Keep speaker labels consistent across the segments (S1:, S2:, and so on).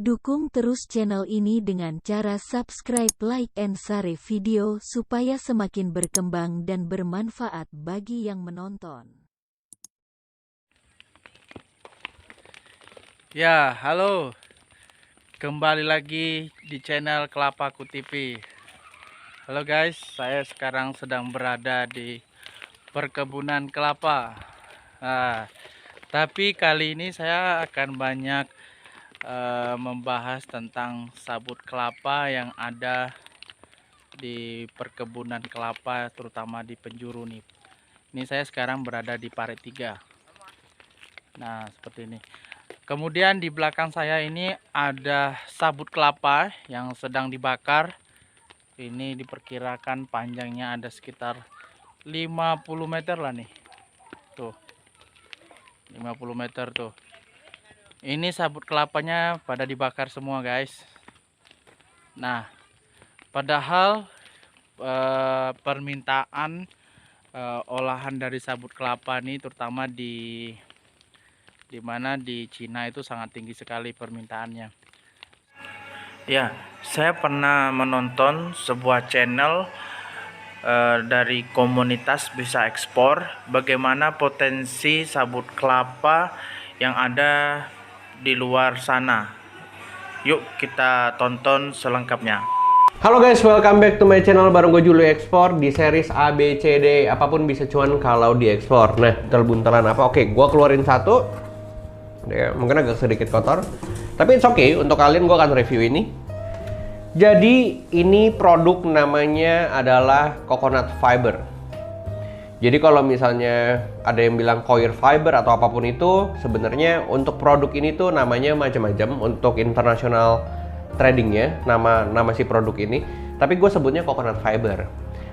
S1: Dukung terus channel ini dengan cara subscribe, like, and share video supaya semakin berkembang dan bermanfaat bagi yang menonton.
S2: Ya, halo. Kembali lagi di channel Kelapaku TV. Halo guys, saya sekarang sedang berada di perkebunan kelapa. Nah, tapi kali ini saya akan banyak membahas tentang sabut kelapa yang ada di perkebunan kelapa, terutama di penjuru nih. Ini saya sekarang berada di parit 3. Nah, seperti ini. Kemudian di belakang saya ini ada sabut kelapa yang sedang dibakar. Ini diperkirakan panjangnya ada sekitar 50 meter lah nih. Tuh. 50 meter tuh. Ini sabut kelapanya pada dibakar semua, guys. Nah, padahal permintaan olahan dari sabut kelapa ini terutama di mana di Cina itu sangat tinggi sekali permintaannya. Ya, saya pernah menonton sebuah channel dari komunitas bisa ekspor, bagaimana potensi sabut kelapa yang ada di luar sana. Yuk kita tonton selengkapnya.
S3: Halo guys, welcome back to my channel. Bareng gue Julu Ekspor di series A, B, C, D. Apapun bisa cuan kalau diekspor. Nah, buntalan apa? Oke, gue keluarin satu. Ya, mungkin agak sedikit kotor, tapi it's okay. Untuk kalian gue akan review ini. Jadi ini produk namanya adalah coconut fiber. Jadi kalau misalnya ada yang bilang coir fiber atau apapun itu, sebenarnya untuk produk ini tuh namanya macam-macam untuk international tradingnya, nama si produk ini. Tapi gue sebutnya coconut fiber.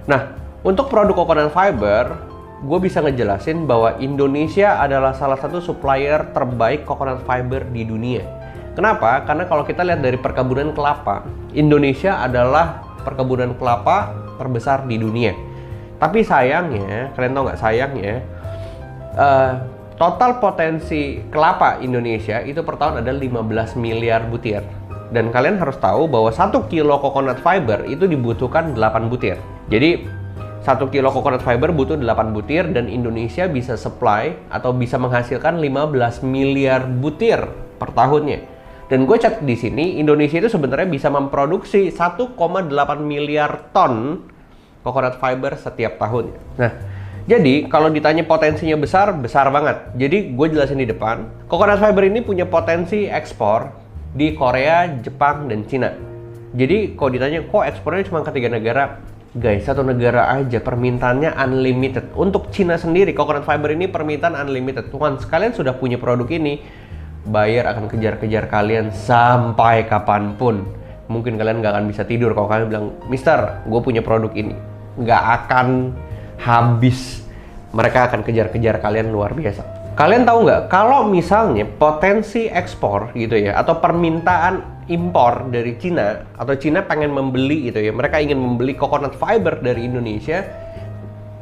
S3: Nah, untuk produk coconut fiber, gue bisa ngejelasin bahwa Indonesia adalah salah satu supplier terbaik coconut fiber di dunia. Kenapa? Karena kalau kita lihat dari perkebunan kelapa, Indonesia adalah perkebunan kelapa terbesar di dunia. Tapi sayangnya, kalian tahu nggak sayangnya, total potensi kelapa Indonesia itu per tahun ada 15 miliar butir. Dan kalian harus tahu bahwa 1 kilo coconut fiber itu dibutuhkan 8 butir. Jadi 1 kilo coconut fiber butuh 8 butir dan Indonesia bisa supply atau bisa menghasilkan 15 miliar butir per tahunnya. Dan gue catat di sini, Indonesia itu sebenarnya bisa memproduksi 1,8 miliar ton coconut fiber setiap tahunnya. Nah, jadi kalau ditanya potensinya besar, besar banget. Jadi gue jelasin di depan, coconut fiber ini punya potensi ekspor di Korea, Jepang, dan Cina. Jadi kalau ditanya kok ekspornya cuma ke 3 negara, guys, 1 negara aja permintaannya unlimited. Untuk Cina sendiri, coconut fiber ini permintaan unlimited. Once kalian sudah punya produk ini, buyer akan kejar-kejar kalian sampai kapanpun. Mungkin kalian nggak akan bisa tidur kalau kalian bilang, Mister, gue punya produk ini. Nggak akan habis. Mereka akan kejar-kejar kalian luar biasa. Kalian tahu nggak, kalau misalnya potensi ekspor gitu ya, atau permintaan impor dari Cina, atau Cina pengen membeli gitu ya, mereka ingin membeli coconut fiber dari Indonesia,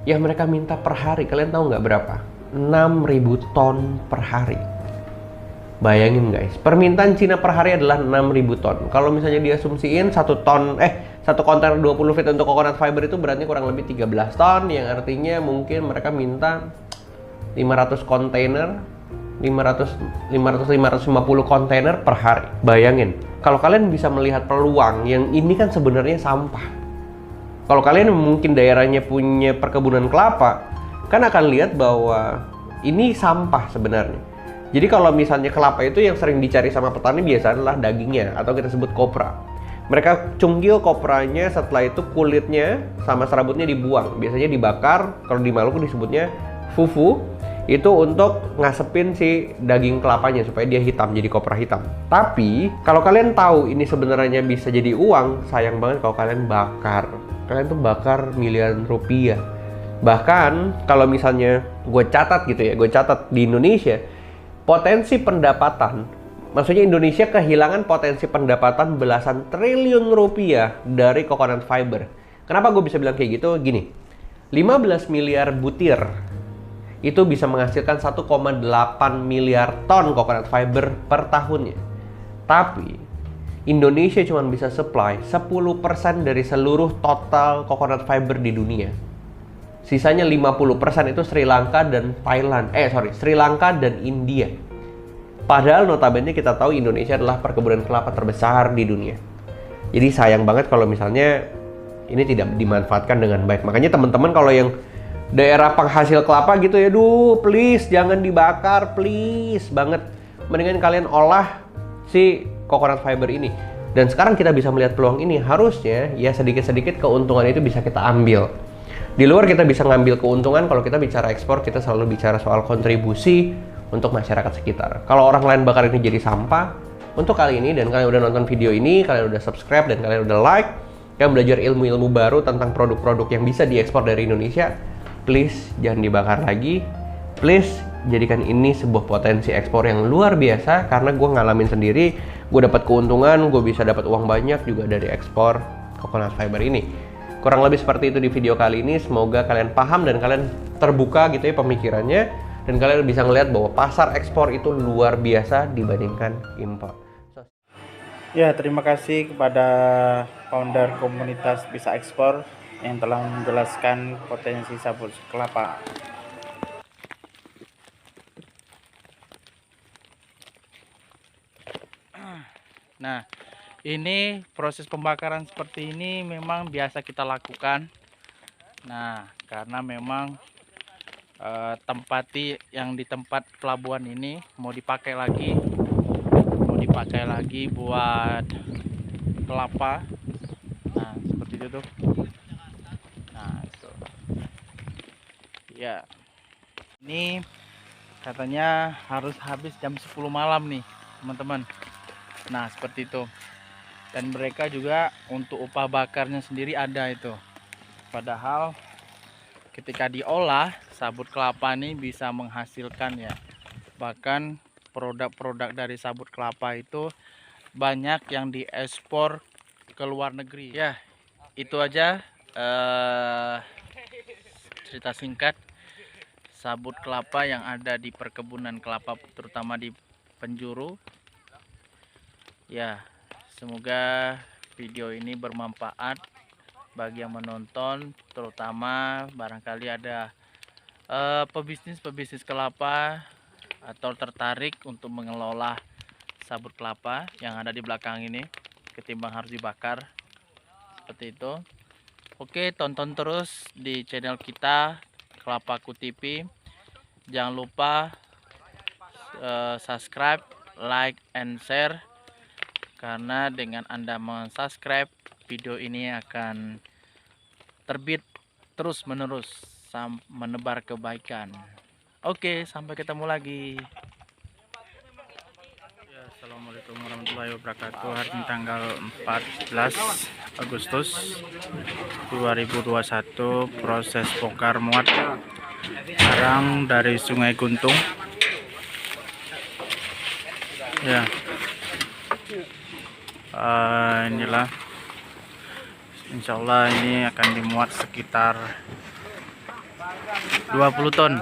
S3: ya mereka minta per hari. Kalian tahu nggak berapa? 6.000 ton per hari. Bayangin guys, permintaan Cina per hari adalah 6.000 ton. Kalau misalnya diasumsiin 1 kontainer 20 feet untuk coconut fiber itu berarti kurang lebih 13 ton, yang artinya mungkin mereka minta 500 kontainer, 550 kontainer per hari. Bayangin, kalau kalian bisa melihat peluang yang ini kan sebenarnya sampah. Kalau kalian mungkin daerahnya punya perkebunan kelapa, kan akan lihat bahwa ini sampah sebenarnya. Jadi kalau misalnya kelapa itu yang sering dicari sama petani biasanya adalah dagingnya, atau kita sebut kopra. Mereka cunggil kopranya, setelah itu kulitnya sama serabutnya dibuang. Biasanya dibakar, kalau di Maluku disebutnya fufu. Itu untuk ngasepin si daging kelapanya supaya dia hitam, jadi kopra hitam. Tapi kalau kalian tahu ini sebenarnya bisa jadi uang, sayang banget kalau kalian bakar. Kalian tuh bakar miliaran rupiah. Bahkan kalau misalnya gue catat gitu ya, gue catat di Indonesia, potensi pendapatan, maksudnya Indonesia kehilangan potensi pendapatan belasan triliun rupiah dari coconut fiber. Kenapa gue bisa bilang kayak gitu? Gini, 15 miliar butir itu bisa menghasilkan 1,8 miliar ton coconut fiber per tahunnya. Tapi Indonesia cuma bisa supply 10% dari seluruh total coconut fiber di dunia. Sisanya 50% itu Sri Lanka dan Sri Lanka dan India. Padahal notabene kita tahu Indonesia adalah perkebunan kelapa terbesar di dunia. Jadi sayang banget kalau misalnya ini tidak dimanfaatkan dengan baik. Makanya teman-teman kalau yang daerah penghasil kelapa gitu ya, please jangan dibakar, please banget. Mendingan kalian olah si coconut fiber ini. Dan sekarang kita bisa melihat peluang ini, harusnya ya sedikit-sedikit keuntungan itu bisa kita ambil. Di luar kita bisa ngambil keuntungan, kalau kita bicara ekspor kita selalu bicara soal kontribusi untuk masyarakat sekitar. Kalau orang lain bakar ini jadi sampah, untuk kali ini dan kalian udah nonton video ini, kalian udah subscribe dan kalian udah like, kalian belajar ilmu-ilmu baru tentang produk-produk yang bisa diekspor dari Indonesia, please jangan dibakar lagi. Please jadikan ini sebuah potensi ekspor yang luar biasa, karena gue ngalamin sendiri, gue dapat keuntungan, gue bisa dapat uang banyak juga dari ekspor coconut fiber ini. Kurang lebih seperti itu di video kali ini. Semoga kalian paham dan kalian terbuka gitu ya pemikirannya, dan kalian bisa ngelihat bahwa pasar ekspor itu luar biasa dibandingkan impor.
S2: Ya, terima kasih kepada founder komunitas Bisa Ekspor yang telah menjelaskan potensi sabut kelapa. Nah, ini proses pembakaran seperti ini memang biasa kita lakukan. Nah, karena memang yang di tempat pelabuhan ini mau dipakai lagi buat kelapa. Nah, seperti itu tuh. Nah, itu. Ya. Ini katanya harus habis jam 10 malam nih, teman-teman. Nah, seperti itu. Dan mereka juga untuk upah bakarnya sendiri ada itu. Padahal ketika diolah, sabut kelapa ini bisa menghasilkan ya. Bahkan produk-produk dari sabut kelapa itu banyak yang diekspor ke luar negeri. Ya, itu aja cerita singkat sabut kelapa yang ada di perkebunan kelapa, terutama di penjuru. Ya, semoga video ini bermanfaat bagi yang menonton, terutama barangkali ada pebisnis kelapa atau tertarik untuk mengelola sabut kelapa yang ada di belakang ini, ketimbang harus dibakar seperti itu. Oke, tonton terus di channel kita Kelapaku TV. Jangan lupa subscribe, like, and share, karena dengan Anda mensubscribe, video ini akan terbit terus menerus menebar kebaikan. Oke, sampai ketemu lagi. Ya, assalamualaikum warahmatullahi wabarakatuh. Hari ini tanggal 14 Agustus 2021. Proses bongkar muat sekarang dari Sungai Guntung. Ya, inilah, insya Allah ini akan dimuat sekitar 20 ton.